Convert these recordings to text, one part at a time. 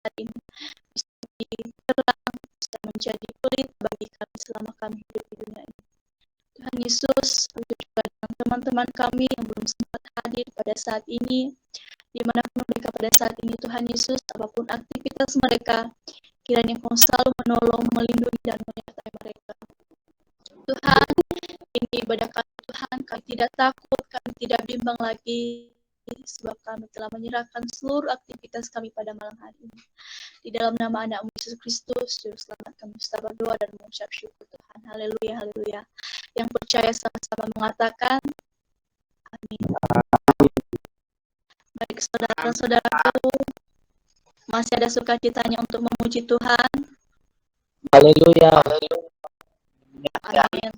hari ini bisa terang, bisa menjadi pelit bagi kami selama kami hidup di dunia ini. Tuhan Yesus, begitu juga dengan teman-teman kami yang belum sempat hadir pada saat ini, dimanapun mereka pada saat ini, Tuhan Yesus, apapun aktivitas mereka, kiranya Kau selalu menolong, melindungi, dan menyertai mereka. Tuhan, ini ibadah kami Tuhan, kami tidak takut, kami tidak bimbang lagi, sebab kami telah menyerahkan seluruh aktivitas kami pada malam hari ini. Di dalam nama anak-Mu Yesus Kristus, Juru Selamat kami sudah berdoa dan mengucap syukur Tuhan. Haleluya, haleluya. Yang percaya sama-sama mengatakan, amin. Baik saudara-saudaraku, masih ada sukacitanya untuk memuji Tuhan. Haleluya. Amin.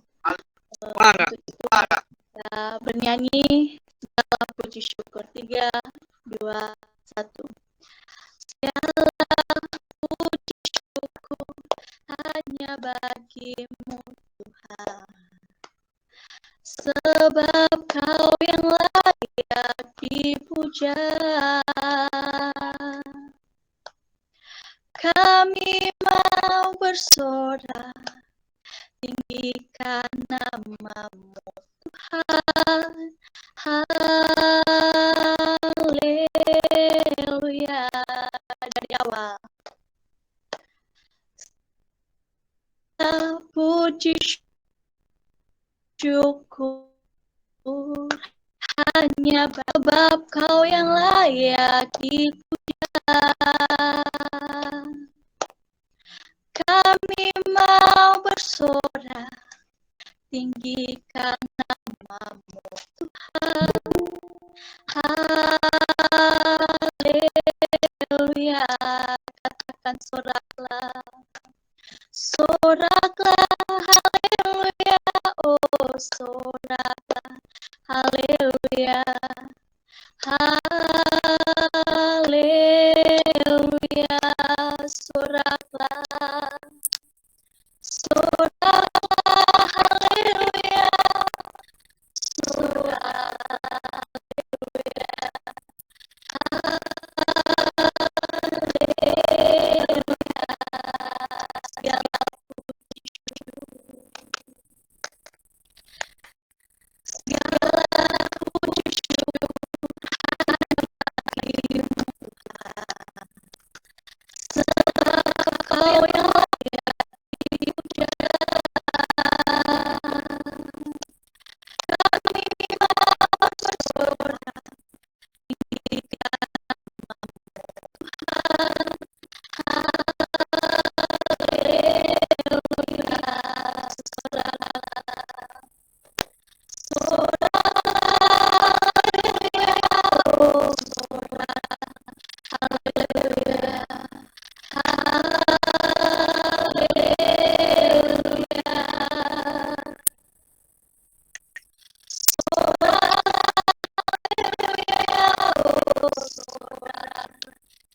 Untuk itu kita bernyanyi segala puji syukur. 3, 2, 1. Segala puji syukur hanya bagi-Mu Tuhan, sebab Kau yang layak dipuja. Kami mau bersorak, tinggikan nama-Mu Tuhan. Haleluya. Dari awal. Puji syukur hanya sebab Kau yang layak dipuja. Kami mau bersorak, tinggikan nama-Mu Tuhan. Haleluya. Katakan soraklah. Soraklah, haleluya. Oh, soraklah, haleluya. Haleluya. Soraklah. Soraklah, haleluya. Soraklah, haleluya. Haleluya. Segala puji syukur bagi-Mu Tuhan, sebab Kau yang layak dipuja. Kami mau bersorak, tinggikan nama-Mu Tuhan. Haleluya. Haleluya. Oh, haleluya.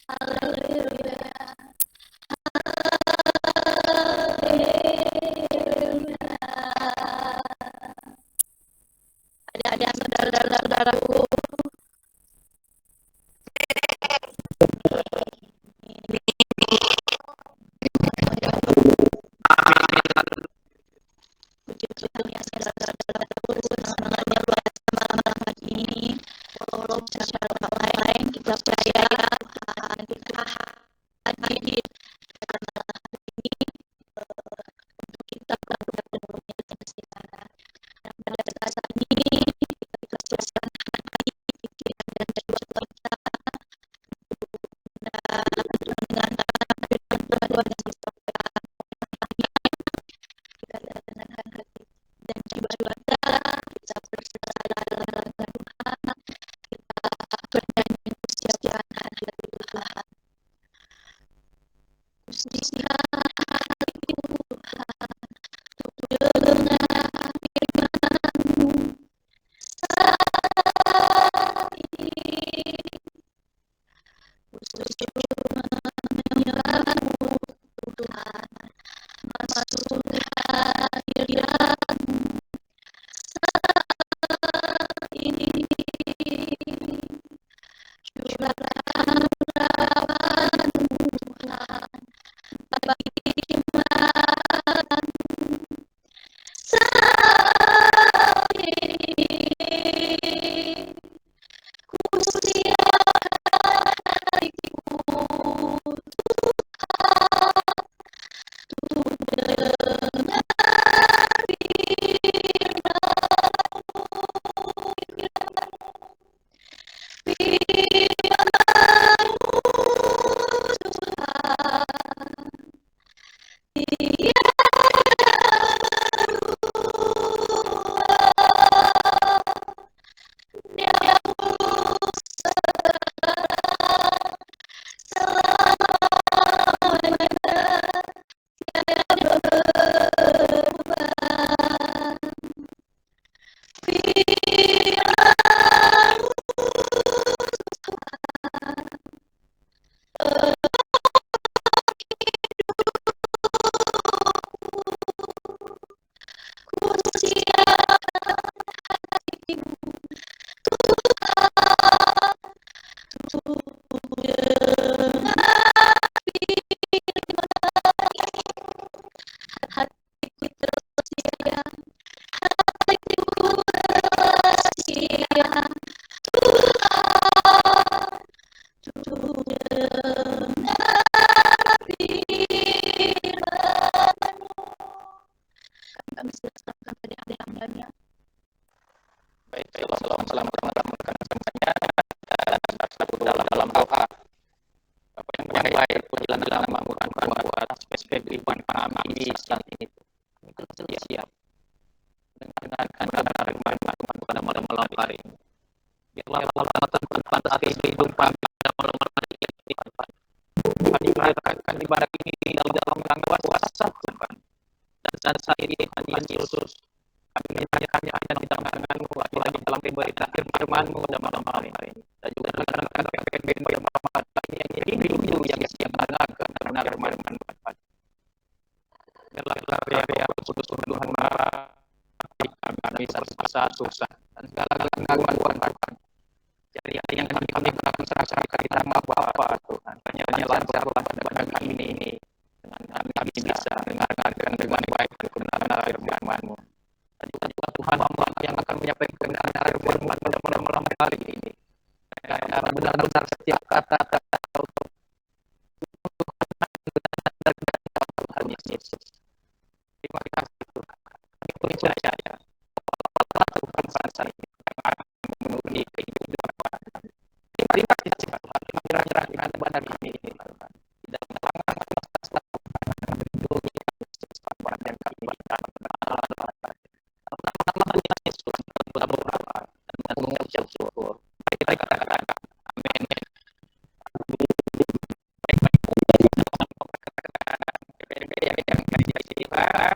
Haleluya. Ada saudara-saudaraku puji Tuhan ya saudara-saudaraku, semangatnya luar biasa malam hari ini. Walau secara online kita percaya Tuhan kita hadir pada malam hari ini untuk kita berdoa dan menyatakan dan pada saat ini kita siapkan hati, pikiran dan jiwa kita mendengarkan firman Tuhan yang disampaikan. Kita tenangkan hati dan jiwa kita, kita berserah dalam Tuhan, kita bernyanyi persiapkan hati Tuhan. Kusihkan hatiku Tuhan, untuk dengar firman-Mu saat ini. Kusujud menyembah-Mu Tuhan, masuk hadirat-Mu saat ini. Curahkan urapan-Mu perjalanan membuat aspek kehidupan kami saat ini. Kita siap dengarkan kabar firman pada malam hari ini. Biarlah tempat kehidupan pada malam hari ini. Kami merayakan ibadah ini di dalam rangka puasa Tuhan. Dan saat ini Tuhan Yesus, kami hanya di tangan-Mu, lagi dalam pemberitaan firman-Mu pada malam hari ini. Dan juga rekan-rekan PPB yang ini rindu yang siap mendengarkan firman-Mu. Biarlah karya Kudus Tuhan kami bersatu dan segala gangguan Tuhan. Jadi yang kami akan serahkan ke nama Bapa Tuhan. Hanya lancar pada kami ini. Dengan kami bisa mendengarkan dengan baik kebenaran firman-Mu. Dan juga Tuhan yang akan menyampaikan kebenaran firman pada malam hari ini. Karena benar-benar setiap kata untuk Tuhan Yesus. Terima kasih Tuhan. Kami percaya Tuhan bangsa ini akan memenuhi kehidupan. Terima kasih Tuhan. Kira-kira dengan benar ini Tuhan. Tidak melanggar yang kami baca nama Yesus telah berdoa dan mengucap syukur. Mari kita katakan amin. Yang disaksikan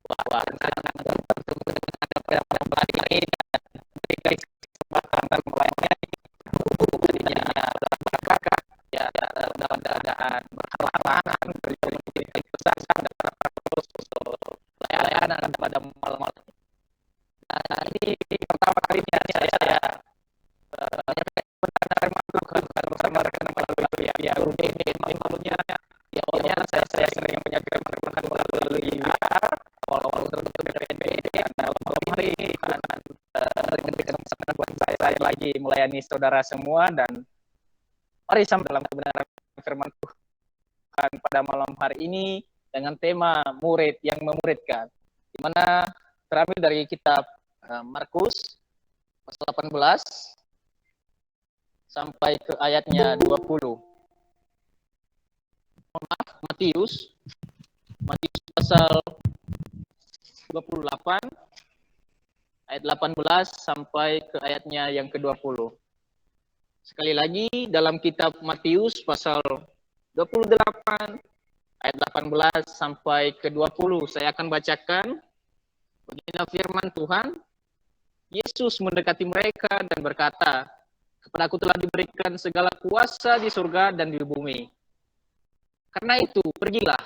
bahwa bertemu dengan hari ini ketika kesempatan melayani berkata ya dalam keadaan berhalangan berkesan dan terus layanan pada malam-malam. Nah, ini pertama kalinya saya menyampaikan Tuhan bersama rekan-rekan ya maksudnya ya awalnya saya sering menyampaikan firman melalui awal terbentuk dari NPD dan malam hari dengan kesempatan buat saya lagi melayani saudara semua dan mari sama dalam kebenaran firman Tuhan pada malam hari ini dengan tema murid yang memuridkan, di mana terambil dari kitab Markus pasal 18 sampai ke ayatnya 20. Matius pasal 28 ayat 18 sampai ke ayatnya yang ke-20. Sekali lagi dalam kitab Matius pasal 28 ayat 18 sampai ke 20 saya akan bacakan. Beginilah firman Tuhan. Yesus mendekati mereka dan berkata, "Kepadaku telah diberikan segala kuasa di surga dan di bumi. Karena itu, pergilah,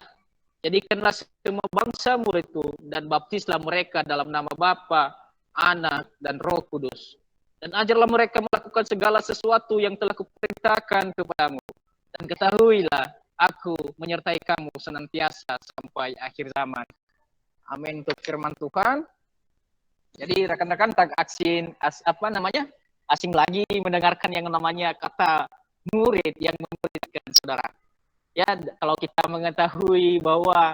jadikanlah semua bangsa muridku dan baptislah mereka dalam nama Bapa, Anak, dan Roh Kudus. Dan ajarlah mereka melakukan segala sesuatu yang telah kuperintahkan kepadamu. Dan ketahuilah, aku menyertai kamu senantiasa sampai akhir zaman." Amin untuk firman Tuhan. Jadi rekan-rekan tak asing lagi mendengarkan yang namanya kata murid yang memuridkan saudara. Ya, kalau kita mengetahui bahwa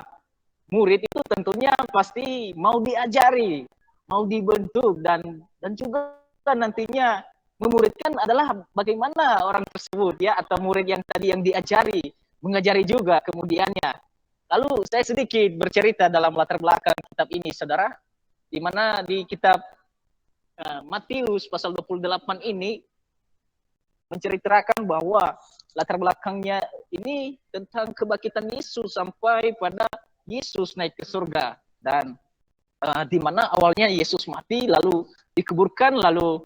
murid itu tentunya pasti mau diajari, mau dibentuk dan juga nantinya memuridkan adalah bagaimana orang tersebut ya atau murid yang tadi yang diajari, mengajari juga kemudiannya. Lalu saya sedikit bercerita dalam latar belakang kitab ini saudara, di mana di kitab Matius pasal 28 ini menceritakan bahwa latar belakangnya ini tentang kebangkitan Yesus sampai pada Yesus naik ke surga dan di mana awalnya Yesus mati lalu dikuburkan lalu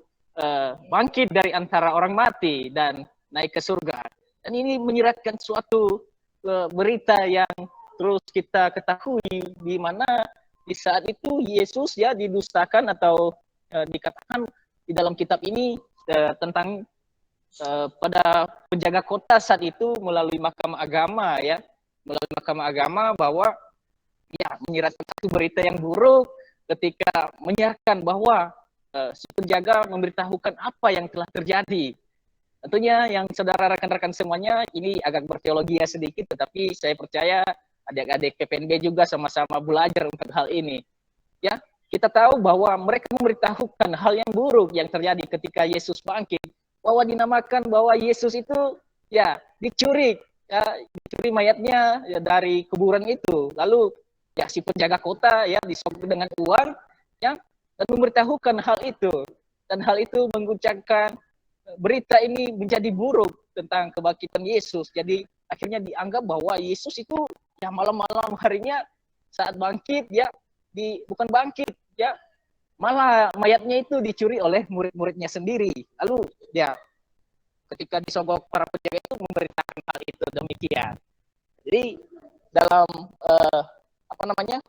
bangkit dari antara orang mati dan naik ke surga. Dan ini menyiratkan suatu berita yang terus kita ketahui di mana di saat itu Yesus ya didustakan atau dikatakan di dalam kitab ini tentang pada penjaga kota saat itu melalui mahkamah agama bahwa ya menyiratkan satu berita yang buruk ketika menyiarkan bahwa si penjaga memberitahukan apa yang telah terjadi. Tentunya yang saudara rekan-rekan semuanya ini agak berteologi ya sedikit, tetapi saya percaya adik-adik PPNB juga sama-sama belajar untuk hal ini. Ya, kita tahu bahwa mereka memberitahukan hal yang buruk yang terjadi ketika Yesus bangkit, bahwa dinamakan bahwa Yesus itu ya dicuri ya dicuri mayatnya ya dari kuburan itu. Lalu ya si penjaga kota ya disogok dengan uang ya dan memberitahukan hal itu. Dan hal itu mengguncangkan berita ini menjadi buruk tentang kebangkitan Yesus. Jadi akhirnya dianggap bahwa Yesus itu ya malam-malam harinya saat bangkit ya bukan bangkit ya malah mayatnya itu dicuri oleh murid-muridnya sendiri. Lalu ya ketika disogok para penjaga itu memberitakan hal itu demikian. Jadi dalam apa namanya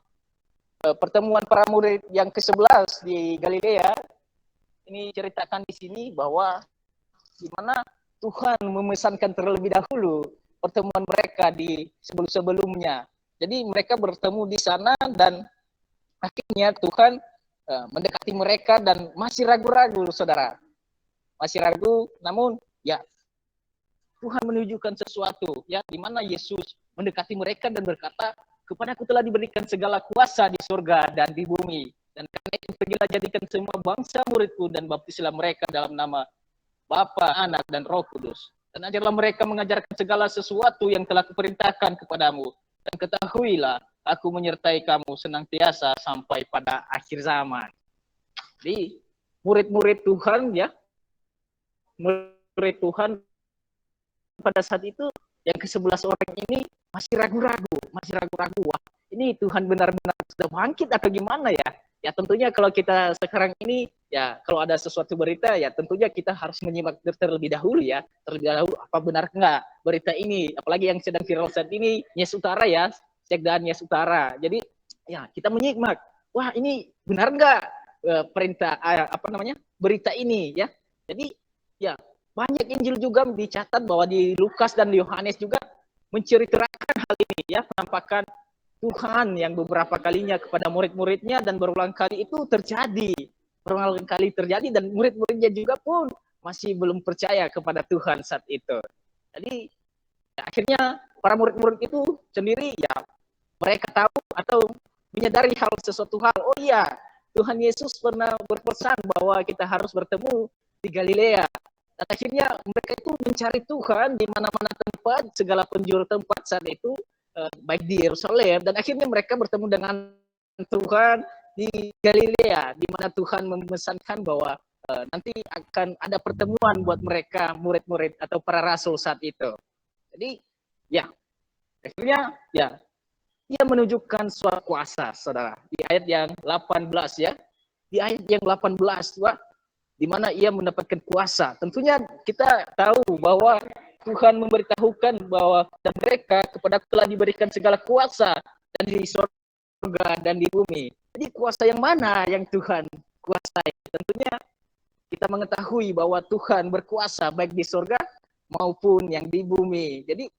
pertemuan para murid yang ke-11 di Galilea ini ceritakan di sini bahwa di mana Tuhan memesankan terlebih dahulu pertemuan mereka di sebelum-sebelumnya. Jadi mereka bertemu di sana dan akhirnya Tuhan mendekati mereka dan masih ragu-ragu, saudara. Masih ragu, namun ya Tuhan menunjukkan sesuatu, ya, di mana Yesus mendekati mereka dan berkata, kepadaku telah diberikan segala kuasa di surga dan di bumi. Dan karena itu pergilah jadikan semua bangsa muridku dan baptislah mereka dalam nama Bapa, Anak, dan Roh Kudus. Dan ajarlah mereka mengajarkan segala sesuatu yang telah kuperintahkan kepadamu. Dan ketahuilah, aku menyertai kamu senantiasa sampai pada akhir zaman. Jadi, murid-murid Tuhan ya, murid Tuhan pada saat itu yang ke-11 orang ini masih ragu-ragu. Wah, ini Tuhan benar-benar sudah bangkit atau gimana ya? Ya tentunya kalau kita sekarang ini ya kalau ada sesuatu berita ya tentunya kita harus menyimak terlebih dahulu ya. Terlebih dahulu apa benar enggak berita ini, apalagi yang sedang viral saat ini Yes Utara ya, Sekdaan Yes Utara. Jadi ya kita menyimak. Wah, ini benar enggak perintah apa namanya? Berita ini ya. Jadi ya banyak Injil juga dicatat bahwa di Lukas dan di Yohanes juga menceritakan hal ini ya, penampakan Tuhan yang beberapa kalinya kepada murid-muridnya dan berulang kali itu terjadi. Berulang kali terjadi dan murid-muridnya juga pun masih belum percaya kepada Tuhan saat itu. Jadi ya, akhirnya para murid-murid itu sendiri ya mereka tahu atau menyadari hal sesuatu hal. Oh iya, Tuhan Yesus pernah berpesan bahwa kita harus bertemu di Galilea. Dan akhirnya mereka itu mencari Tuhan di mana-mana tempat, segala penjuru tempat saat itu, baik di Yerusalem, dan akhirnya mereka bertemu dengan Tuhan di Galilea, di mana Tuhan memesankan bahwa nanti akan ada pertemuan buat mereka, murid-murid atau para rasul saat itu. Jadi, ya, akhirnya, ya, ia menunjukkan suatu kuasa, saudara. Di ayat yang 18 ya, di ayat yang 18, wah, di mana ia mendapatkan kuasa. Tentunya kita tahu bahwa Tuhan memberitahukan bahwa dan mereka kepada telah diberikan segala kuasa dan di surga dan di bumi. Jadi kuasa yang mana yang Tuhan kuasai? Tentunya kita mengetahui bahwa Tuhan berkuasa baik di surga maupun yang di bumi. Jadi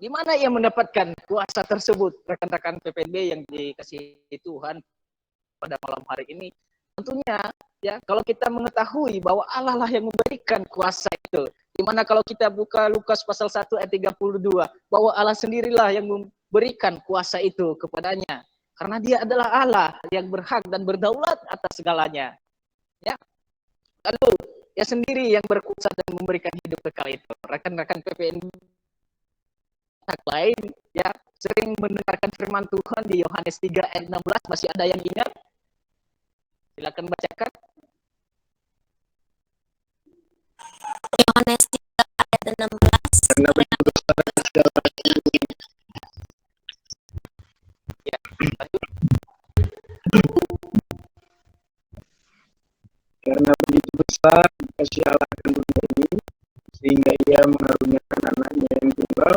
di mana ia mendapatkan kuasa tersebut, rekan-rekan PPB yang dikasih Tuhan pada malam hari ini? Tentunya ya kalau kita mengetahui bahwa Allah lah yang memberikan kuasa itu. Dimana kalau kita buka Lukas pasal 1 ayat 32 bahwa Allah sendirilah yang memberikan kuasa itu kepadanya. Karena dia adalah Allah yang berhak dan berdaulat atas segalanya. Ya. Lalu dia sendiri yang berkuasa dan memberikan hidup kekal itu. Rekan-rekan PPN lain ya sering mendengarkan firman Tuhan di Yohanes 3 ayat 16, masih ada yang ingat? Silakan bacakan. Yohanes 3 ayat 16. Karena begitu Ya, karena begitu besar kasih Allah akan dunia ini, sehingga ia mengaruniakan anaknya yang tunggal,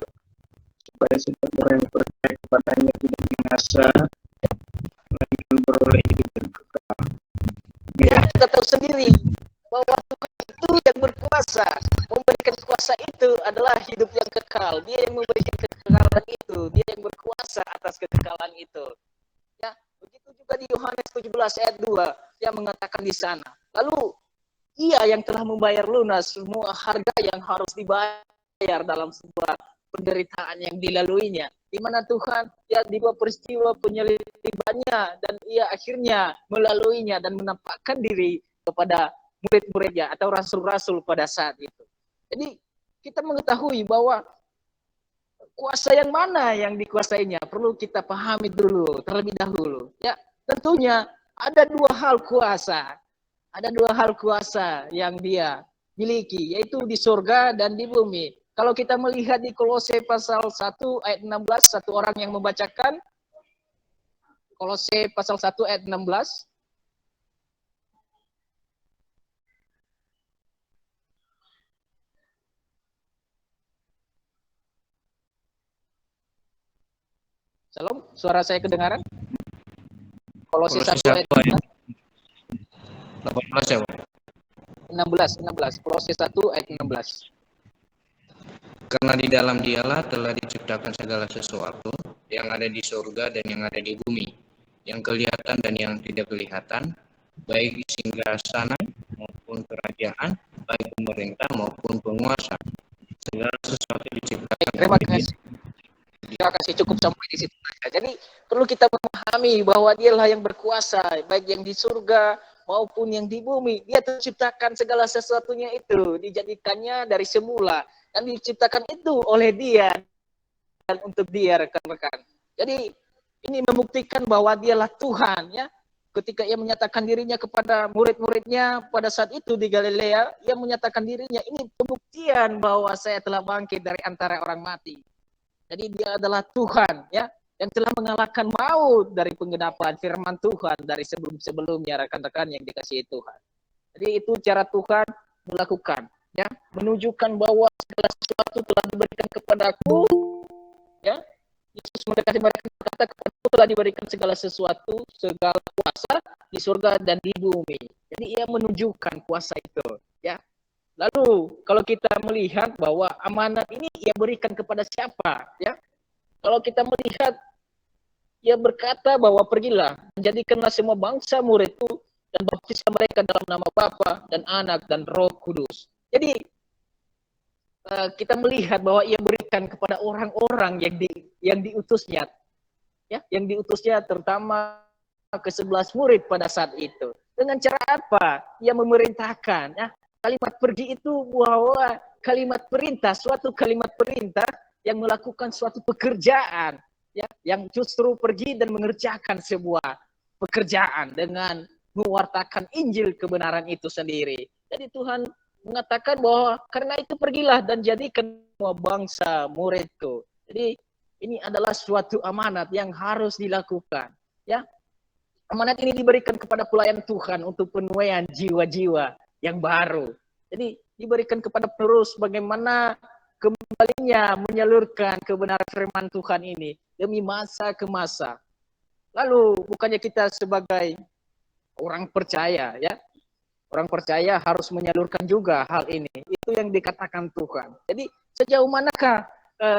supaya setiap orang yang percaya kepadanya tidak binasa, melainkan beroleh hidup yang kekal. ya kita tahu sendiri bahwa Tuhan itu yang berkuasa. Memberikan kuasa itu adalah hidup yang kekal. Dia yang memberikan kekekalan itu. Dia yang berkuasa atas kekekalan itu. Ya, begitu juga di Yohanes 17 ayat 2 yang mengatakan di sana. Lalu ia yang telah membayar lunas semua harga yang harus dibayar dalam sebuah penderitaan yang dilaluinya. Di mana Tuhan ya di bawah peristiwa penyalibannya dan ia akhirnya melaluinya dan menampakkan diri kepada murid-muridnya atau rasul-rasul pada saat itu. Jadi kita mengetahui bahwa kuasa yang mana yang dikuasainya? Perlu kita pahami dulu, terlebih dahulu. Ya, tentunya ada dua hal kuasa. Ada dua hal kuasa yang dia miliki, yaitu di surga dan di bumi. Kalau kita melihat di Kolose pasal 1 ayat 16, satu orang yang membacakan Kolose pasal 1 ayat 16. Salam, suara saya kedengaran? Kolose 1 ayat 18 ya, Pak. 16. Kolose 1 ayat 16. Karena di dalam dialah telah diciptakan segala sesuatu yang ada di surga dan yang ada di bumi, yang kelihatan dan yang tidak kelihatan, baik singgasana maupun kerajaan, baik pemerintah maupun penguasa. Segala sesuatu diciptakan Terima oleh Dia. kasih. Terima kasih, cukup sampai di situ saja. Jadi perlu kita memahami bahwa dialah yang berkuasa, baik yang di surga maupun yang di bumi. Dia terciptakan segala sesuatunya itu, dijadikannya dari semula dan diciptakan itu oleh Dia dan untuk Dia, rekan-rekan. Jadi ini membuktikan bahwa Dialah Tuhan, ya. Ketika Ia menyatakan dirinya kepada murid-muridnya pada saat itu di Galilea, Ia menyatakan dirinya, ini pembuktian bahwa saya telah bangkit dari antara orang mati. Jadi Dia adalah Tuhan, ya, yang telah mengalahkan maut dari penggenapan firman Tuhan dari sebelum-sebelumnya, rekan-rekan yang dikasihi Tuhan. Jadi itu cara Tuhan melakukan, ya, menunjukkan bahwa segala sesuatu telah diberikan kepadaku, ya. Yesus mendekati mereka berkata, kepadaku telah diberikan segala sesuatu, segala kuasa di surga dan di bumi. Jadi Ia menunjukkan kuasa itu, ya. Lalu kalau kita melihat bahwa amanat ini Ia berikan kepada siapa, ya? Kalau kita melihat, Ia berkata bahwa pergilah, menjadikanlah semua bangsa muridku dan baptislah mereka dalam nama Bapa dan Anak dan Roh Kudus. Jadi kita melihat bahwa Ia berikan kepada orang-orang yang diutusnya, ya, yang diutusnya terutama ke-11 murid pada saat itu. Dengan cara apa? Ia memerintahkan, ya. Kalimat pergi itu bahwa kalimat perintah, suatu kalimat perintah yang melakukan suatu pekerjaan, ya, yang justru pergi dan mengerjakan sebuah pekerjaan dengan mewartakan Injil kebenaran itu sendiri. Jadi Tuhan mengatakan bahwa karena itu pergilah dan jadikan semua bangsa muridku. Jadi ini adalah suatu amanat yang harus dilakukan, ya. Amanat ini diberikan kepada pelayan Tuhan untuk penuaian jiwa-jiwa yang baru. Jadi diberikan kepada penerus bagaimana kembalinya menyalurkan kebenaran firman Tuhan ini demi masa ke masa. Lalu bukannya kita sebagai orang percaya, ya, orang percaya harus menyalurkan juga hal ini. Itu yang dikatakan Tuhan. Jadi sejauh manakah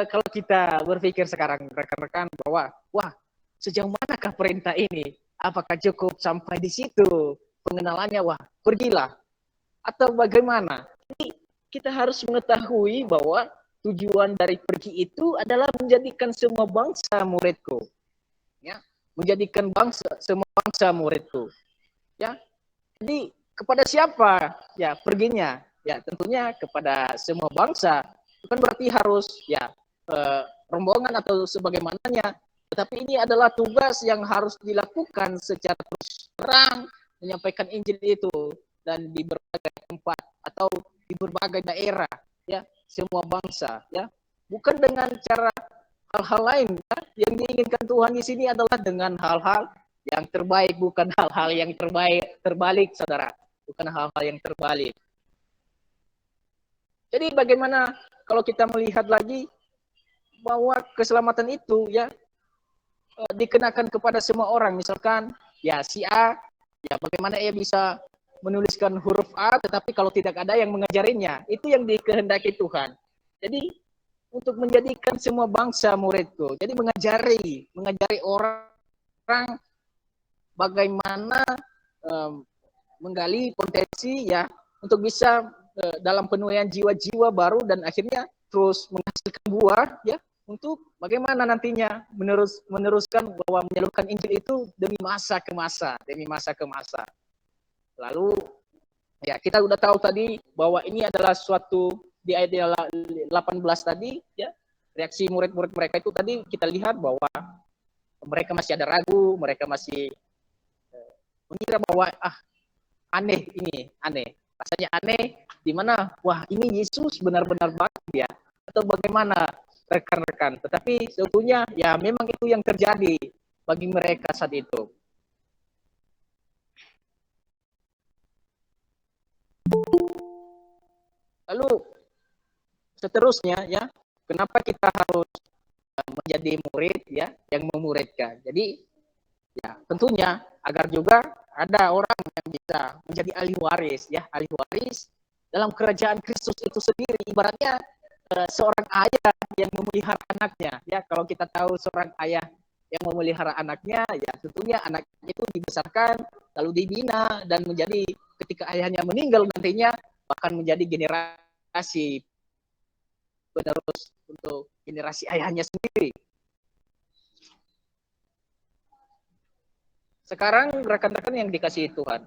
kalau kita berpikir sekarang, rekan-rekan, bahwa wah, sejauh manakah perintah ini? Apakah cukup sampai di situ pengenalannya? Wah, pergilah. Atau bagaimana? Jadi kita harus mengetahui bahwa tujuan dari pergi itu adalah menjadikan semua bangsa muridku, ya, menjadikan semua bangsa muridku, ya. Jadi kepada siapa, ya, perginya? Ya, tentunya kepada semua bangsa. Bukan berarti harus, ya, rombongan atau sebagaimananya, tetapi ini adalah tugas yang harus dilakukan secara terus terang, menyampaikan Injil itu dan di berbagai tempat atau di berbagai daerah, ya, semua bangsa, ya, bukan dengan cara hal-hal lain, ya. Yang diinginkan Tuhan di sini adalah dengan hal-hal yang terbaik, bukan hal-hal yang terbalik, saudara, bukan hal-hal yang terbalik. Jadi bagaimana kalau kita melihat lagi bahwa keselamatan itu, ya, dikenakan kepada semua orang, misalkan, ya, si A, ya, bagaimana ia bisa menuliskan huruf A, tetapi kalau tidak ada yang mengajarinya, itu yang dikehendaki Tuhan. Jadi untuk menjadikan semua bangsa muridku, jadi mengajari orang bagaimana menggali potensi, ya, untuk bisa dalam penuaian jiwa-jiwa baru dan akhirnya terus menghasilkan buah, ya, untuk bagaimana nantinya meneruskan bahwa menyalurkan Injil itu demi masa ke masa. Lalu, ya, kita udah tahu tadi bahwa ini adalah suatu di ayat 18 tadi, ya, reaksi murid-murid mereka itu tadi kita lihat bahwa mereka masih ada ragu, mereka masih mengira bahwa aneh ini, aneh. Rasanya aneh di mana wah ini Yesus benar-benar bangkit ya atau bagaimana rekan-rekan. Tetapi sebetulnya ya memang itu yang terjadi bagi mereka saat itu. Lalu seterusnya ya, kenapa kita harus menjadi murid ya, yang memuridkan. Jadi ya tentunya agar juga ada orang yang bisa menjadi ahli waris ya, ahli waris dalam kerajaan Kristus itu sendiri. Ibaratnya seorang ayah yang memelihara anaknya ya. Kalau kita tahu seorang ayah yang memelihara anaknya ya tentunya anak itu dibesarkan lalu dibina dan menjadi ketika ayahnya meninggal nantinya bahkan menjadi generasi penerus untuk generasi ayahnya sendiri. Sekarang rekan-rekan yang dikasihi Tuhan,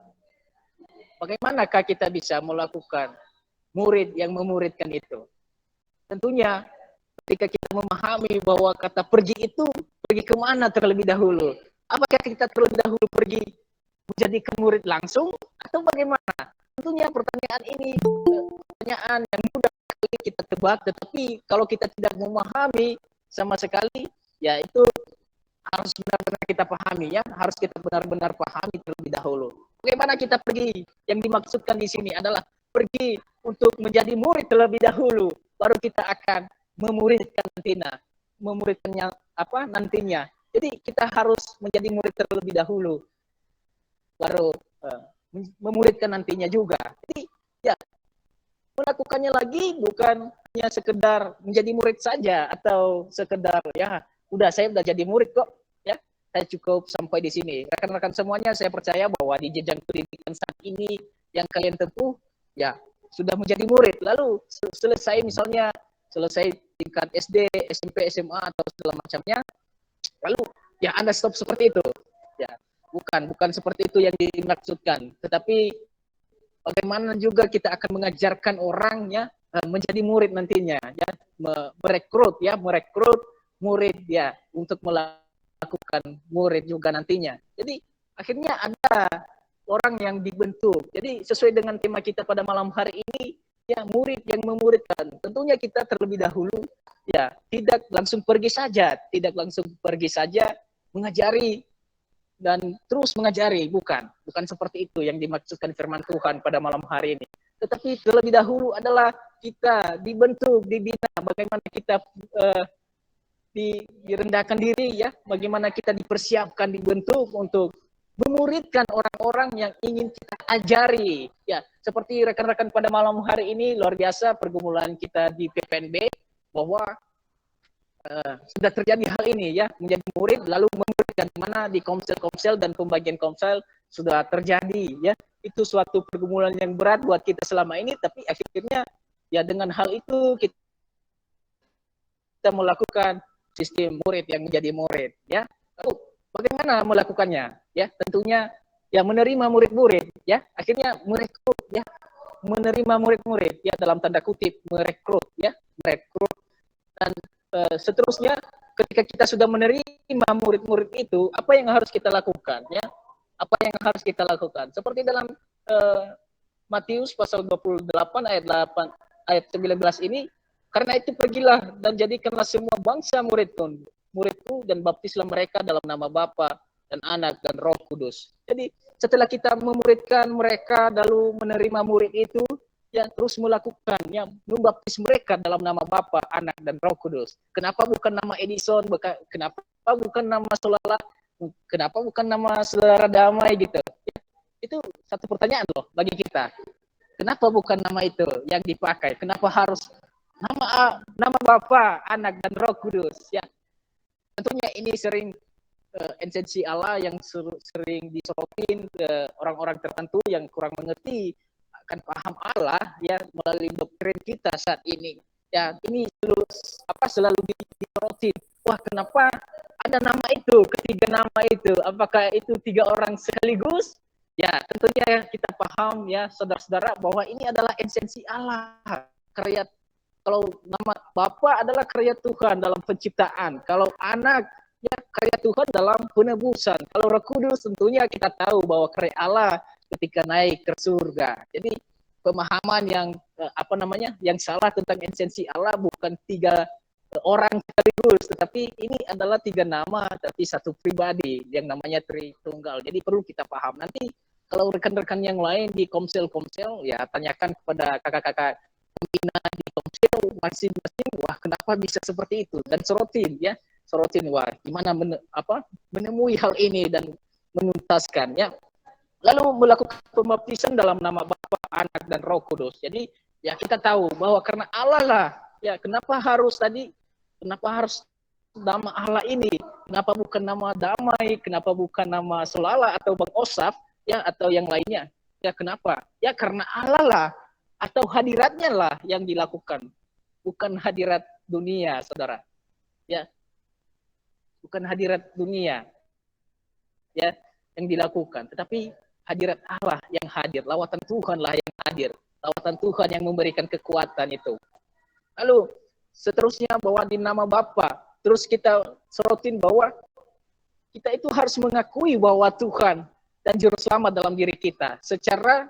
bagaimanakah kita bisa melakukan murid yang memuridkan itu? Tentunya ketika kita memahami bahwa kata pergi itu pergi kemana terlebih dahulu. Apakah kita terlebih dahulu pergi menjadikan murid langsung atau bagaimana? Tentunya pertanyaan ini pertanyaan yang mudah kita tebak, tetapi kalau kita tidak memahami sama sekali, ya itu harus benar-benar kita pahami ya, harus kita benar-benar pahami terlebih dahulu. Bagaimana kita pergi? Yang dimaksudkan di sini adalah pergi untuk menjadi murid terlebih dahulu, baru kita akan memuridkan memuridkannya nantinya. Jadi kita harus menjadi murid terlebih dahulu, baru memuridkan nantinya juga. Jadi ya melakukannya lagi bukan hanya sekedar menjadi murid saja atau sekedar ya udah saya udah jadi murid kok ya saya cukup sampai di sini. Rekan-rekan semuanya saya percaya bahwa di jenjang pendidikan saat ini yang kalian tempuh ya sudah menjadi murid lalu selesai misalnya selesai tingkat SD, SMP, SMA atau segala macamnya lalu ya Anda stop seperti itu ya bukan seperti itu yang dimaksudkan, tetapi bagaimana juga kita akan mengajarkan orangnya menjadi murid nantinya ya merekrut murid ya untuk melakukan murid juga nantinya. Jadi akhirnya ada orang yang dibentuk. Jadi sesuai dengan tema kita pada malam hari ini ya murid yang memuridkan. Tentunya kita terlebih dahulu ya tidak langsung pergi saja mengajari dan terus mengajari, bukan seperti itu yang dimaksudkan firman Tuhan pada malam hari ini. Tetapi terlebih dahulu adalah kita dibentuk, dibina, bagaimana kita direndahkan diri ya, bagaimana kita dipersiapkan, dibentuk untuk memuridkan orang-orang yang ingin kita ajari. Ya, seperti rekan-rekan pada malam hari ini luar biasa pergumulan kita di PPNB bahwa sudah terjadi hal ini ya, menjadi murid lalu memuridkan mana di komsel-komsel dan pembagian komsel sudah terjadi ya. Itu suatu pergumulan yang berat buat kita selama ini, tapi akhirnya ya dengan hal itu kita melakukan sistem murid yang menjadi murid ya. Lalu bagaimana melakukannya? Ya, tentunya ya menerima murid-murid ya. Akhirnya merekrut ya. Menerima murid-murid ya dalam tanda kutip merekrut dan seterusnya ketika kita sudah menerima murid-murid itu, apa yang harus kita lakukan ya? Apa yang harus kita lakukan? Seperti dalam Matius pasal 28 ayat 19 ini, karena itu pergilah dan jadikanlah semua bangsa muridku dan baptislah mereka dalam nama Bapa dan Anak dan Roh Kudus. Jadi setelah kita memuridkan mereka lalu menerima murid itu, ya terus melakukan ya membaptis mereka dalam nama Bapa, Anak dan Roh Kudus. Kenapa bukan nama Edison? Kenapa bukan nama Solala? Kenapa bukan nama Saudara Damai gitu? Ya, itu satu pertanyaan loh bagi kita. Kenapa bukan nama itu yang dipakai? Kenapa harus nama Bapa, Anak dan Roh Kudus? Ya, tentunya ini sering esensi Allah yang sering disorotin ke orang-orang tertentu yang kurang mengerti akan paham Allah ya melalui doktrin kita saat ini. Ya, ini selalu disorotin. Wah, kenapa ada nama itu, ketiga nama itu? Apakah itu tiga orang sekaligus? Ya, tentunya kita paham ya saudara-saudara bahwa ini adalah esensi Allah, karya Kalau nama Bapa adalah karya Tuhan dalam penciptaan. Kalau anak ya karya Tuhan dalam penebusan. Kalau Roh Kudus tentunya kita tahu bahwa karya Allah ketika naik ke surga. Jadi pemahaman yang yang salah tentang esensi Allah bukan tiga orang sekaligus, tetapi ini adalah tiga nama tapi satu pribadi yang namanya Tritunggal. Jadi perlu kita paham. Nanti kalau rekan-rekan yang lain di komsel-komsel ya tanyakan kepada kakak-kakak pembina di komsel masing-masing, wah kenapa bisa seperti itu, dan sorotin wah gimana menemui hal ini dan menuntaskan ya. Lalu melakukan pembaptisan dalam nama Bapa, Anak dan Roh Kudus. Jadi ya kita tahu bahwa karena Allah lah ya, kenapa harus nama Allah ini, kenapa bukan nama Damai, kenapa bukan nama Solala atau Bang Osaf ya atau yang lainnya, ya kenapa, ya karena Allah lah atau hadiratnya lah yang dilakukan, bukan hadirat dunia, saudara. Ya, bukan hadirat dunia, ya yang dilakukan, tetapi hadirat Allah yang hadir, lawatan Tuhan lah yang hadir, lawatan Tuhan yang memberikan kekuatan itu. Lalu seterusnya bahwa di nama Bapa, terus kita sorotin bahwa kita itu harus mengakui bahwa Tuhan dan Juru Selamat dalam diri kita secara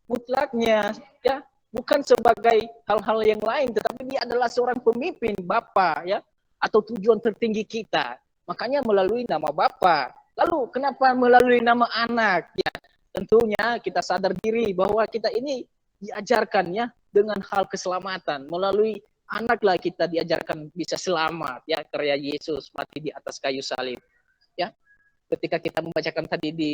mutlaknya, ya bukan sebagai hal-hal yang lain, tetapi dia adalah seorang pemimpin, Bapa, ya atau tujuan tertinggi kita. Makanya melalui nama Bapa. Lalu kenapa melalui nama Anak? Ya tentunya kita sadar diri bahwa kita ini diajarkan ya dengan hal keselamatan. Melalui Anaklah kita diajarkan bisa selamat, ya karya Yesus mati di atas kayu salib. Ya, ketika kita membacakan tadi di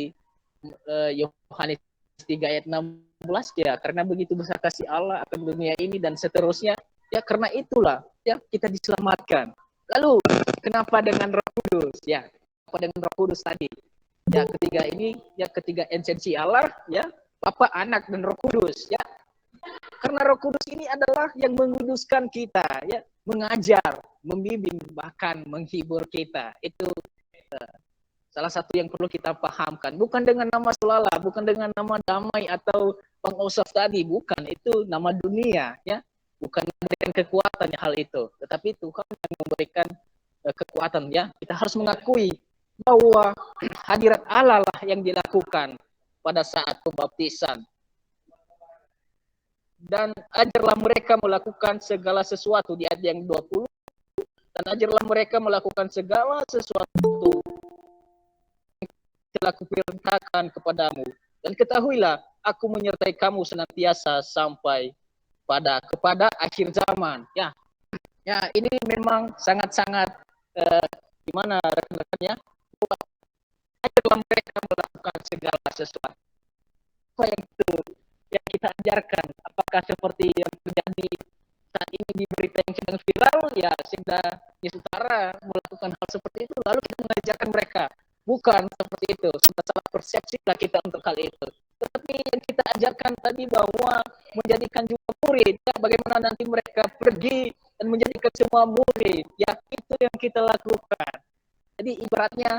Yohanes 3 ayat 16 ya, karena begitu besar kasih Allah akan dunia ini dan seterusnya, ya karena itulah ya kita diselamatkan. Lalu kenapa dengan Roh Kudus? Ya, apa dengan Roh Kudus tadi? Ya ketiga ini, ya ketiga esensi Allah, ya Bapa, Anak dan Roh Kudus, ya. Karena Roh Kudus ini adalah yang menguduskan kita, ya, mengajar, membimbing, bahkan menghibur kita. Itu salah satu yang perlu kita pahamkan. Bukan dengan nama Solala, bukan dengan nama Damai atau Bang Osaf tadi, bukan. Itu nama dunia, ya. Bukan memberikan kekuatan hal itu, tetapi Tuhan yang memberikan kekuatan, ya. Kita harus mengakui bahwa hadirat Allah lah yang dilakukan pada saat pembaptisan. Dan ajarlah mereka melakukan segala sesuatu di ayat yang 20, dan ajarlah mereka melakukan segala sesuatu yang telah kuperintahkan kepadamu, dan ketahuilah aku menyertai kamu senantiasa sampai kepada akhir zaman. Ya ini memang sangat-sangat gimana rekan-rekannya, ajarlah mereka melakukan segala sesuatu. Apa yang itu yang kita ajarkan? Apakah seperti yang terjadi saat ini di berita yang sedang viral, ya sehingga di Utara melakukan hal seperti itu, lalu kita mengajarkan mereka? Bukan seperti itu. Sudah salah persepsi lah kita untuk hal itu. Tetapi yang kita ajarkan tadi bahwa menjadikan juga murid, ya, bagaimana nanti mereka pergi dan menjadikan semua murid, ya itu yang kita lakukan. Jadi ibaratnya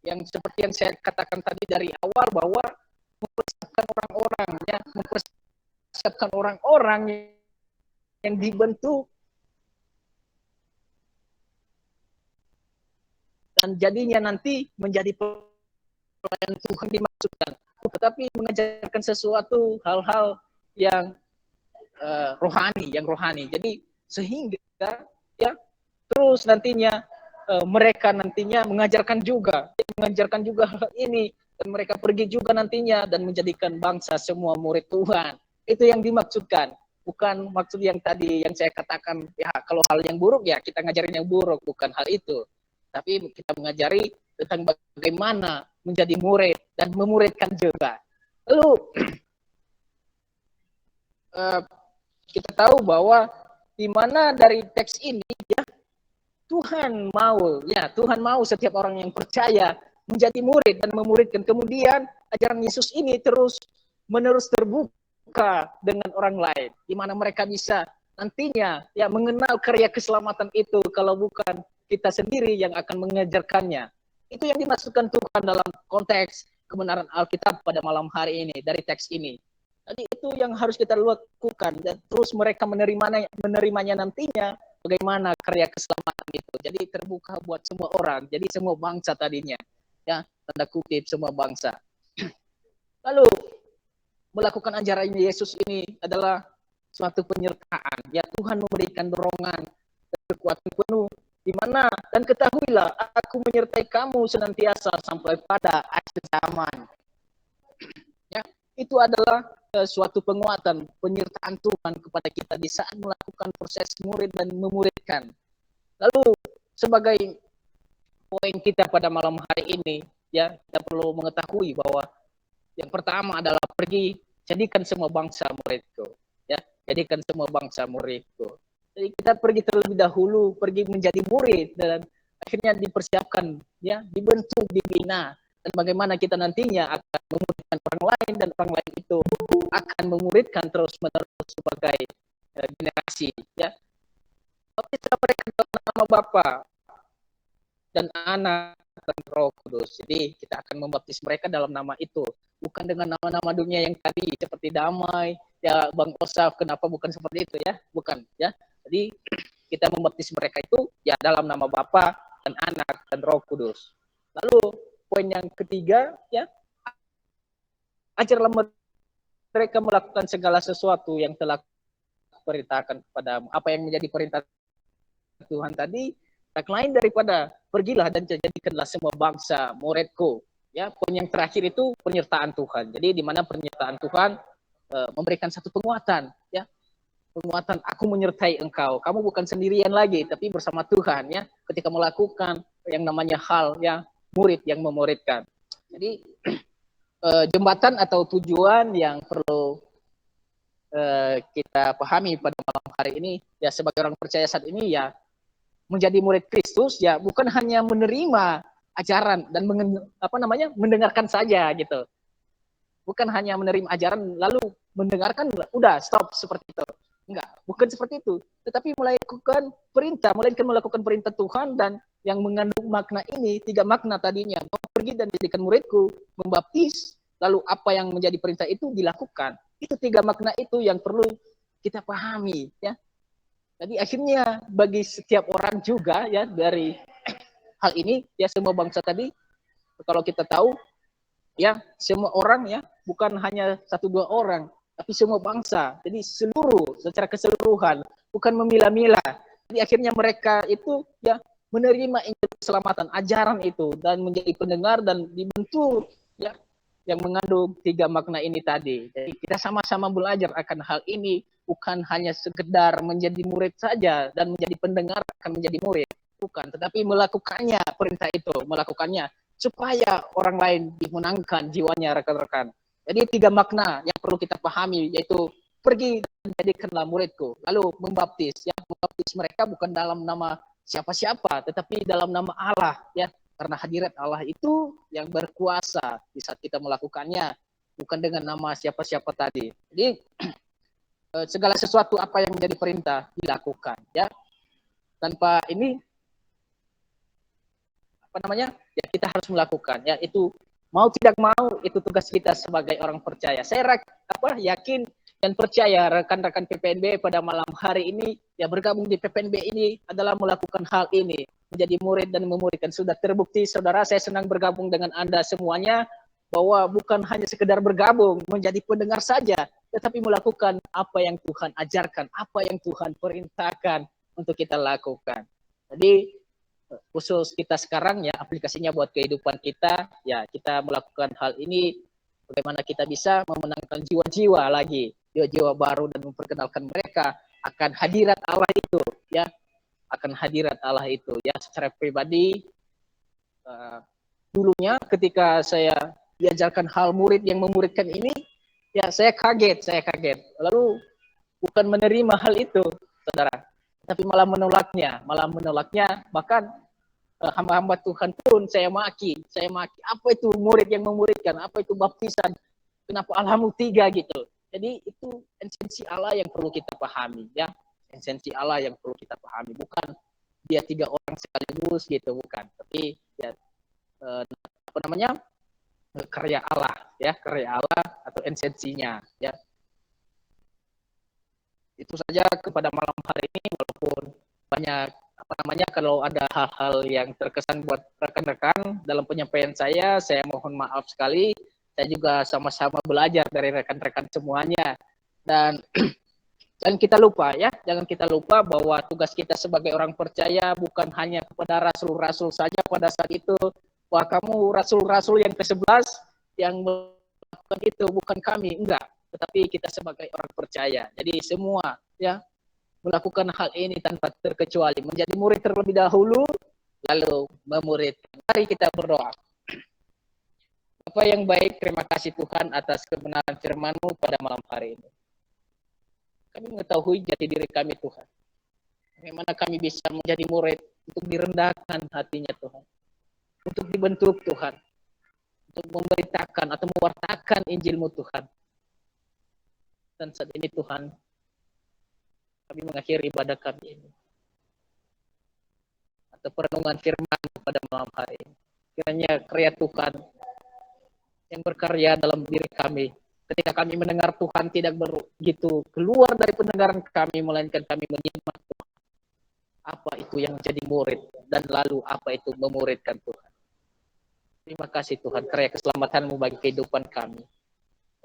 yang seperti yang saya katakan tadi dari awal, bahwa mempersiapkan orang-orang, ya, mempersiapkan orang-orang yang dibentuk dan jadinya nanti menjadi pelayan Tuhan dimaksudkan, tetapi mengajarkan sesuatu hal-hal yang rohani. Jadi sehingga ya terus nantinya mereka nantinya mengajarkan juga hal ini, dan mereka pergi juga nantinya dan menjadikan bangsa semua murid Tuhan. Itu yang dimaksudkan, bukan maksud yang tadi yang saya katakan, ya kalau hal yang buruk ya kita ngajarin yang buruk, bukan hal itu. Tapi kita mengajari tentang bagaimana menjadi murid dan memuridkan juga. Lalu kita tahu bahwa di mana dari teks ini, ya Tuhan mau setiap orang yang percaya menjadi murid dan memuridkan. Kemudian ajaran Yesus ini terus-menerus terbuka dengan orang lain, di mana mereka bisa nantinya ya mengenal karya keselamatan itu, kalau bukan kita sendiri yang akan mengajarkannya. Itu yang dimaksudkan Tuhan dalam konteks kebenaran Alkitab pada malam hari ini dari teks ini. Jadi itu yang harus kita lakukan, dan terus mereka menerimanya nantinya bagaimana karya keselamatan itu. Jadi terbuka buat semua orang, jadi semua bangsa tadinya, ya tanda kutip semua bangsa. Lalu melakukan ajaran Yesus ini adalah suatu penyertaan. Ya Tuhan memberikan dorongan dan kekuatan penuh di mana dan ketahuilah aku menyertai kamu senantiasa sampai pada akhir zaman. Ya, itu adalah suatu penguatan, penyertaan Tuhan kepada kita di saat melakukan proses murid dan memuridkan. Lalu sebagai poin kita pada malam hari ini, ya kita perlu mengetahui bahwa yang pertama adalah pergi jadikan semua bangsa muridku, ya jadikan semua bangsa muridku. Jadi kita pergi terlebih dahulu, pergi menjadi murid dan akhirnya dipersiapkan, ya dibentuk, dibina. Dan bagaimana kita nantinya akan memuridkan orang lain dan orang lain itu akan memuridkan terus-menerus sebagai generasi. Ya, baptislah mereka dalam nama Bapa dan Anak dan Roh Kudus. Jadi kita akan membaptis mereka dalam nama itu, bukan dengan nama-nama dunia yang tadi seperti damai. Ya, Bang Osaf, kenapa bukan seperti itu ya? Bukan ya. Jadi kita membaptis mereka itu ya dalam nama Bapa dan Anak dan Roh Kudus. Lalu poin yang ketiga, ya, ajarlah mereka melakukan segala sesuatu yang telah perintahkan kepadamu. Apa yang menjadi perintah Tuhan tadi, tak lain daripada pergilah dan jadikanlah semua bangsa muridku. Ya, poin yang terakhir itu penyertaan Tuhan. Jadi di mana penyertaan Tuhan memberikan satu penguatan, ya. Penguatan, aku menyertai engkau. Kamu bukan sendirian lagi, tapi bersama Tuhan, ya. Ketika melakukan yang namanya hal yang murid yang memuridkan. Jadi jembatan atau tujuan yang perlu kita pahami pada malam hari ini, ya sebagai orang percaya saat ini, ya menjadi murid Kristus, ya bukan hanya menerima ajaran dan mendengarkan saja gitu. Bukan hanya menerima ajaran lalu mendengarkan udah stop seperti itu. Enggak, bukan seperti itu. Tetapi melakukan perintah Tuhan dan yang mengandung makna ini, 3 makna tadinya, pergi dan jadikan muridku, membaptis, lalu apa yang menjadi perintah itu dilakukan. Itu 3 makna itu yang perlu kita pahami, ya. Jadi akhirnya bagi setiap orang juga, ya, dari hal ini, ya semua bangsa tadi, kalau kita tahu, ya semua orang, ya bukan hanya 1-2 orang, tapi semua bangsa. Jadi secara keseluruhan, bukan memilah-milah. Jadi akhirnya mereka itu, ya menerima Injil keselamatan, ajaran itu, dan menjadi pendengar dan dibentuk, ya yang mengandung 3 makna ini tadi. Jadi kita sama-sama belajar akan hal ini, bukan hanya sekedar menjadi murid saja dan menjadi pendengar akan menjadi murid, bukan, tetapi melakukannya, perintah itu, melakukannya supaya orang lain dimenangkan jiwanya, rekan-rekan. Jadi 3 makna yang perlu kita pahami, yaitu pergi dan jadikanlah muridku, lalu membaptis, ya membaptis mereka bukan dalam nama siapa-siapa, tetapi dalam nama Allah, ya karena hadirat Allah itu yang berkuasa di saat kita melakukannya, bukan dengan nama siapa-siapa tadi. Jadi segala sesuatu apa yang menjadi perintah dilakukan, ya. Tanpa ini ya kita harus melakukan, ya itu mau tidak mau itu tugas kita sebagai orang percaya. Saya yakin dan percaya rekan-rekan PPNB pada malam hari ini, ya bergabung di PPNB ini adalah melakukan hal ini, menjadi murid dan memuridkan. Sudah terbukti, saudara, saya senang bergabung dengan Anda semuanya, bahwa bukan hanya sekedar bergabung, menjadi pendengar saja, tetapi melakukan apa yang Tuhan ajarkan, apa yang Tuhan perintahkan untuk kita lakukan. Jadi khusus kita sekarang, ya aplikasinya buat kehidupan kita, ya kita melakukan hal ini, bagaimana kita bisa memenangkan jiwa-jiwa lagi, jiwa-jiwa baru, dan memperkenalkan mereka akan hadirat Allah itu, ya akan hadirat Allah itu, ya secara pribadi. Dulunya ketika saya diajarkan hal murid yang memuridkan ini, ya saya kaget, lalu bukan menerima hal itu, saudara, tapi malah menolaknya, bahkan hamba-hamba Tuhan pun saya maki, apa itu murid yang memuridkan, apa itu baptisan, kenapa Allahmu 3 gitu. Jadi itu esensi Allah yang perlu kita pahami, ya esensi Allah yang perlu kita pahami, bukan dia 3 orang sekaligus gitu, bukan, tapi ya karya Allah, ya karya Allah atau esensinya, ya Itu saja kepada malam hari ini, walaupun banyak kalau ada hal-hal yang terkesan buat rekan-rekan dalam penyampaian saya mohon maaf sekali. Saya juga sama-sama belajar dari rekan-rekan semuanya. Dan jangan kita lupa bahwa tugas kita sebagai orang percaya bukan hanya kepada rasul-rasul saja pada saat itu. Wah, kamu rasul-rasul yang ke-11 yang melakukan itu, bukan kami, enggak. Tetapi kita sebagai orang percaya. Jadi semua melakukan hal ini tanpa terkecuali. Menjadi murid terlebih dahulu, lalu memuridkan. Mari kita berdoa. Bapa yang baik, terima kasih Tuhan atas kebenaran firman-Mu pada malam hari ini. Kami mengetahui jati diri kami Tuhan. Bagaimana kami bisa menjadi murid untuk direndahkan hatinya Tuhan. Untuk dibentuk Tuhan. Untuk memberitakan atau mewartakan Injil-Mu Tuhan. Dan saat ini Tuhan, kami mengakhiri ibadah kami ini. Atau perenungan firman pada malam hari ini. Kiranya karya Tuhan yang berkarya dalam diri kami. Ketika kami mendengar Tuhan tidak begitu keluar dari pendengaran kami, melainkan kami menyimak Tuhan. Apa itu yang menjadi murid, dan lalu apa itu memuridkan Tuhan. Terima kasih Tuhan, karya keselamatan-Mu bagi kehidupan kami.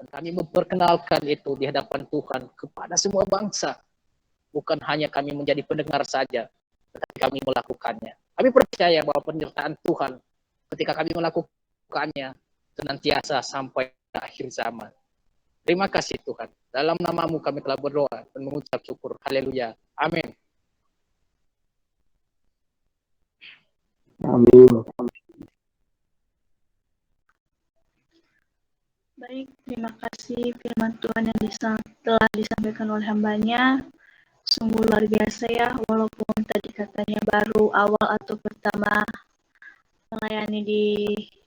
Dan kami memperkenalkan itu di hadapan Tuhan kepada semua bangsa. Bukan hanya kami menjadi pendengar saja, tetapi kami melakukannya. Kami percaya bahwa penyertaan Tuhan ketika kami melakukannya senantiasa sampai akhir zaman. Terima kasih Tuhan. Dalam nama-Mu kami telah berdoa dan mengucap syukur. Haleluya. Amin. Amin. Baik, terima kasih firman Tuhan yang telah disampaikan oleh hambanya. Sungguh luar biasa ya, walaupun tadi katanya baru awal atau pertama melayani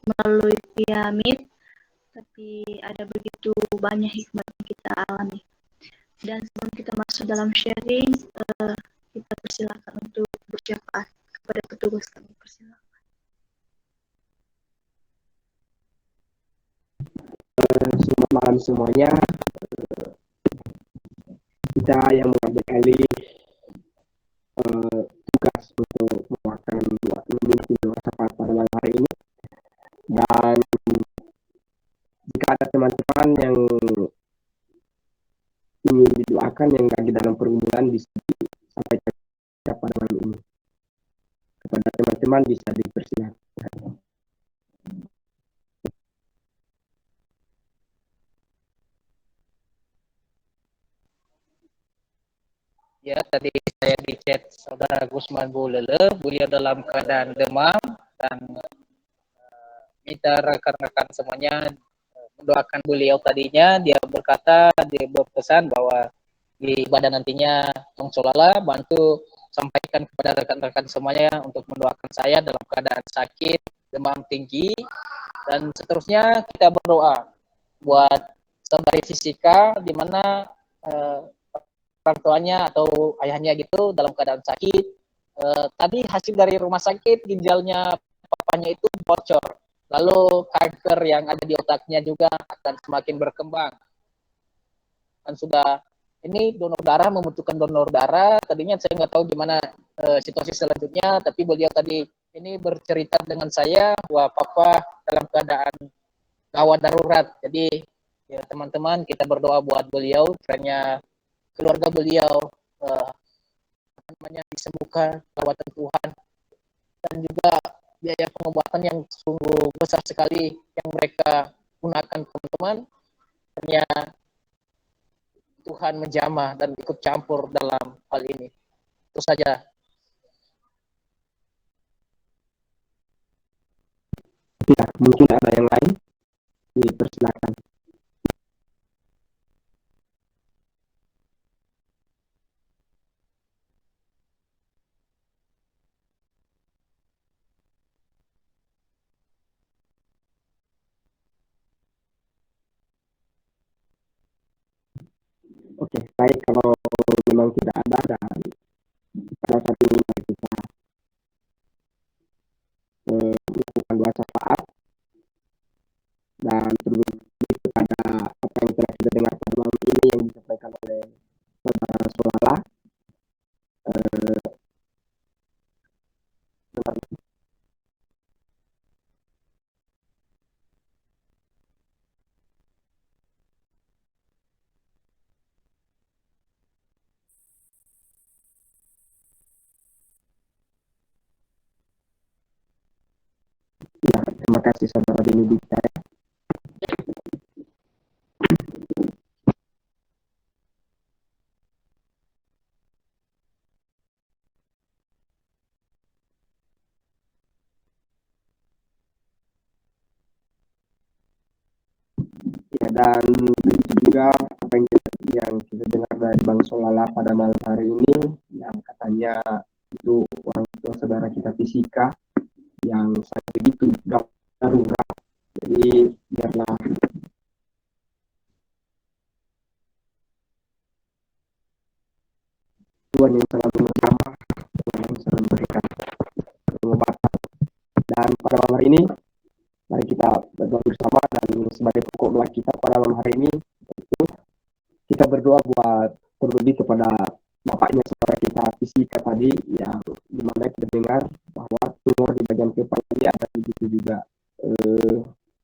melalui via Meet, tapi ada begitu banyak hikmat yang kita alami. Dan sebelum kita masuk dalam sharing, kita persilakan untuk bersyafaat kepada petugas kami. Persilakan. Selamat malam semuanya. Kita yang mengambil alih tugas untuk melakukan memimpin doa syafaat pada malam hari ini. Dan jika ada teman-teman yang ingin didoakan yang lagi dalam pergumulan, bisa disampaikan pada malam ini. Kepada teman-teman bisa dipersilakan. Ya, tadi saya di chat saudara Gusman Bulele, beliau dalam keadaan demam, dan minta rekan-rekan semuanya mendoakan beliau. Tadinya dia berpesan bahwa di ibadah nantinya Tong Solala bantu sampaikan kepada rekan-rekan semuanya untuk mendoakan saya dalam keadaan sakit, demam tinggi, dan seterusnya kita berdoa buat saudari Fisika di mana orang tuanya atau ayahnya gitu dalam keadaan sakit. Tadi hasil dari rumah sakit ginjalnya papanya itu bocor. Lalu kanker yang ada di otaknya juga akan semakin berkembang. Dan sudah ini donor darah, membutuhkan donor darah. Tadinya saya nggak tahu gimana situasi selanjutnya, tapi beliau tadi ini bercerita dengan saya bahwa papa dalam keadaan gawat darurat. Jadi ya teman-teman, kita berdoa buat beliau, kiranya keluarga beliau disembuhkan perawatan Tuhan, dan juga biaya pengobatan yang sungguh besar sekali yang mereka gunakan teman-teman. Hanya Tuhan menjamah dan ikut campur dalam hal ini. Itu saja. Ya, mungkin ada yang lain, dipersilakan. Oke, baik, kalau memang tidak ada, dan pada saat ini mari kita melakukan doa syafaat dan berbagi kepada apa yang telah kita dengar pada malam ini yang disampaikan oleh saudara kasih saudara Benedikta. Ya, dan begitu juga apa yang kita dengar dari Bang Solala pada malam hari ini, yang katanya itu orang tua saudara kita fisika yang sangat begitu darurat. Jadi biarlah Tuhan yang selalu menjamah, Tuhan yang selalu memberikan pengobatan. Dan pada malam hari ini, mari kita berdoa bersama, dan sebagai pokok doa kita pada malam hari ini, itu kita berdoa buat terlebih kepada bapaknya saudara kita fisika tadi, yang dimana kita dengar bahwa tumor di bagian kepala dia ada, begitu juga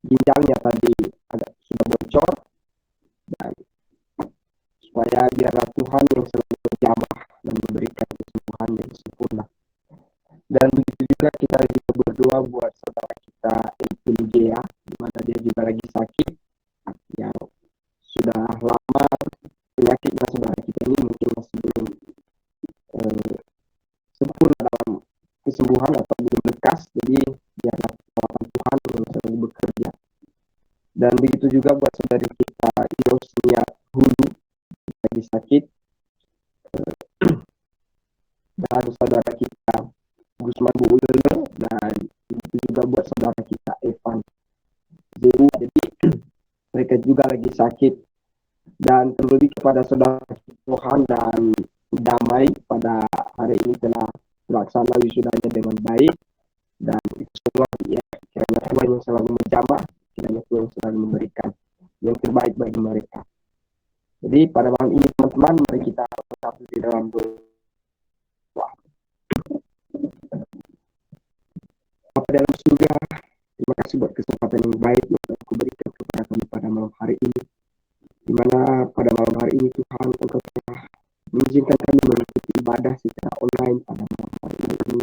ginjalnya tadi agak sudah bocor, dan supaya biarlah Tuhan yang selalu berjamah dan memberikan kesembuhan yang sempurna. Dan begitu juga kita juga berdoa buat saudara kita Epilgea, di mana dia juga lagi sakit, yang sudah lama penyakitnya saudara kita ini mungkin masih belum sempurna dalam kesembuhan atau belum lekas. Jadi biarlah kekuatan Tuhan yang selalu bekerja. Dan begitu juga buat saudari kita Yosnia Hulu lagi sakit, dan saudara kita Gusman Buulele, dan begitu juga buat saudara kita Evan Zeu. Jadi mereka juga lagi sakit. Dan terlebih kepada saudara Johan dan Damai, pada hari ini telah terlaksana wisudanya dengan baik, dan itu semua ya kiranya Tuhan yang selalu menjamah, kiranya Tuhan yang selalu memberikan yang terbaik bagi mereka. Jadi pada malam ini teman-teman, mari kita bersatu di dalam doa. Bapa dalam surga, terima kasih buat kesempatan yang baik yang Engkau berikan kepada kami pada malam hari ini, di mana pada malam hari ini Tuhan Engkau telah mengizinkan kami mengikuti ibadah secara online pada malam hari ini.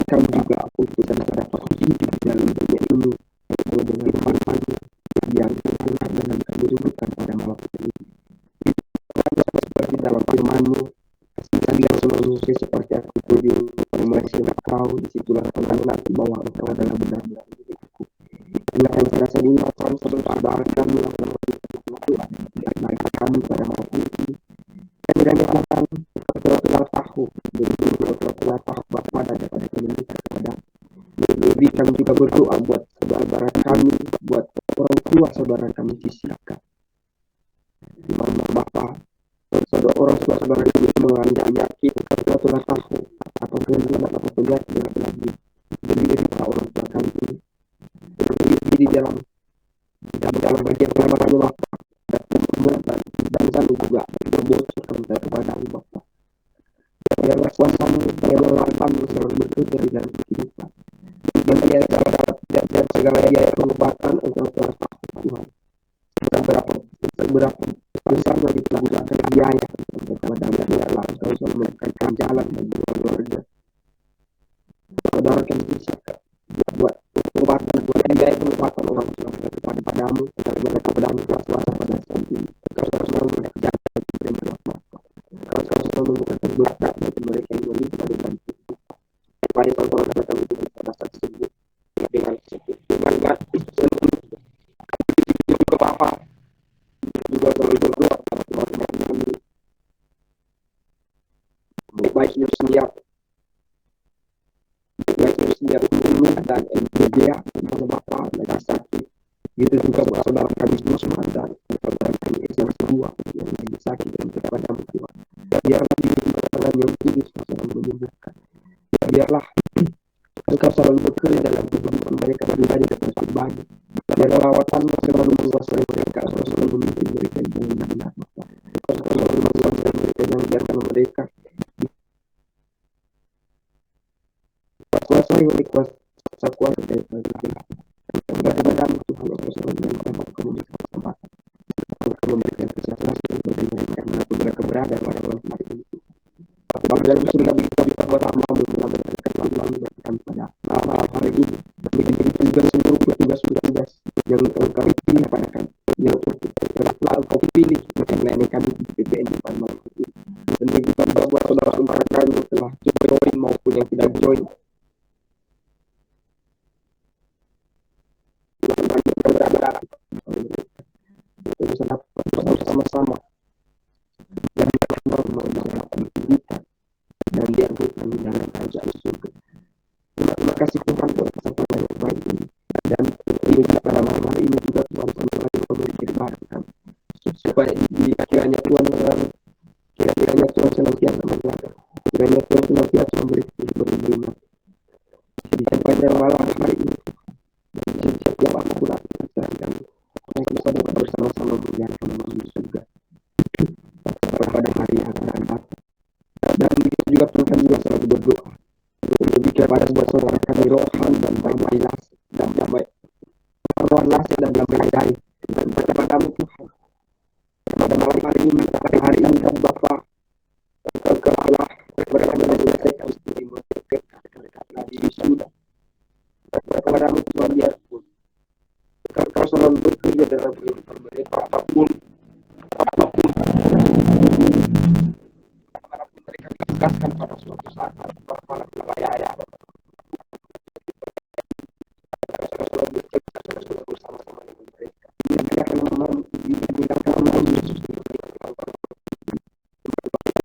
Kami juga untuk dapat hidup dalam dunia ini dengan firman-Mu yang benar dalam kami rindukan pada malam ini. Seperti dalam firman-Mu, kasihanilah seluruh manusia seperti aku tuding, mengasihi Engkau, disitulah kami nanti bahwa Engkau adalah benar-benar milikku. Ingatkan pada saya diingatkan sebentar barang kami yang telah berdoa bagi kami pada malam ini. Kami dan nyatakan telah tahu, telah tahu Bapa daripada kami minta kepada. Lebih kami juga berdoa buat saudara kami, buat orang tua saudara kami fisika, di mana Bapa, orang tua saudara kami mengalami penyakit, kami telah tahu apapun apa penyakit yang terjadi di orang tua kami ini, di dalam bagian kelemahannya Bapa, dan kami juga berbocor kepada Bapa. Biarlah kuasa-Mu, biarlah lapang selalu bekerja di dalam kehidupan. Dan biar segala biaya pengobatan Engkau telah tahu Tuhan. Seberapa besar lagi telah gunakan biaya kepada biarlah Engkau selalu memberikan jalan bagi keluarga. Saudara kami bisa buat pengobatan, buat biaya pengobatan orang tua kepada padamu, kepada mereka padamu kuasa pada saat ini. Engkau selalu memberikan jalan bagi mereka. Engkau selalu memberikan berkat bagi mereka yang berlimpah dengan hidup. Supaya kalau datang itu pada saat tersebut dengan juga Bapa juga selalu berdoa kepada keluarga kami, baiknya setiap umumnya dan MPDA kepada Bapa lagi sakit. Itu juga buat saudara kami semua dan saudara kami yang semua yang lagi sakit dan kepada Tuhan. Biarlah tangan yang kudus selalu menyembuhkan. Biarlah Engkau selalu bekerja dalam kehidupan mereka pribadi dan pribadi. Biar lawatanmu selalu menguasai mereka, Engkau selalu memimpin mereka di jalan yang benar, Bapa. Engkau selalu menguasai mereka yang biarkan mereka dikuasai oleh kuasa dari Tuhan. Kepadamu Tuhan, Engkau selalu memberikan mereka kesempatan, Engkau memberikan kesehatan bagi mereka manapun mereka berada pada malam hari ini. Bapa dalam surga, kita bisa buat amamu telah berikan Tuhan berikan pada malam hari ini. Begitu juga seluruh petugas-petugas yang Engkau pilih pada kami, yang telah Engkau pilih untuk melayani kami di PBN pada malam hari ini. Dan begitu juga buat saudara-saudara kami yang telah join maupun yang tidak join. Bersama-sama dan kita dan dianggurkan di dalam kerajaan surga. Terima kasih Tuhan buat kesempatan yang baik ini, dan ini pada malam hari ini juga Tuhan selalu memberi firman kami supaya kiranya Tuhan senantiasa menjaga, kiranya Tuhan senantiasa memberi firman di sepanjang malam hari ini, dan setiap apapun aktivitas yang kita bersama-sama menjalankan malam di surga pada hari yang akan datang. Dan begitu juga Tuhan juga selalu berdoa lebih kepada buat saudara kami Rohan dan damai las dan damai Rohan las dan damai dari dan kepadamu Tuhan pada malam hari ini kami Bapa Engkau telah berkenan menyelesaikan istimewa dekat diri sudah kepadamu Tuhan biarpun Engkau selalu bekerja dalam kehidupan mereka apapun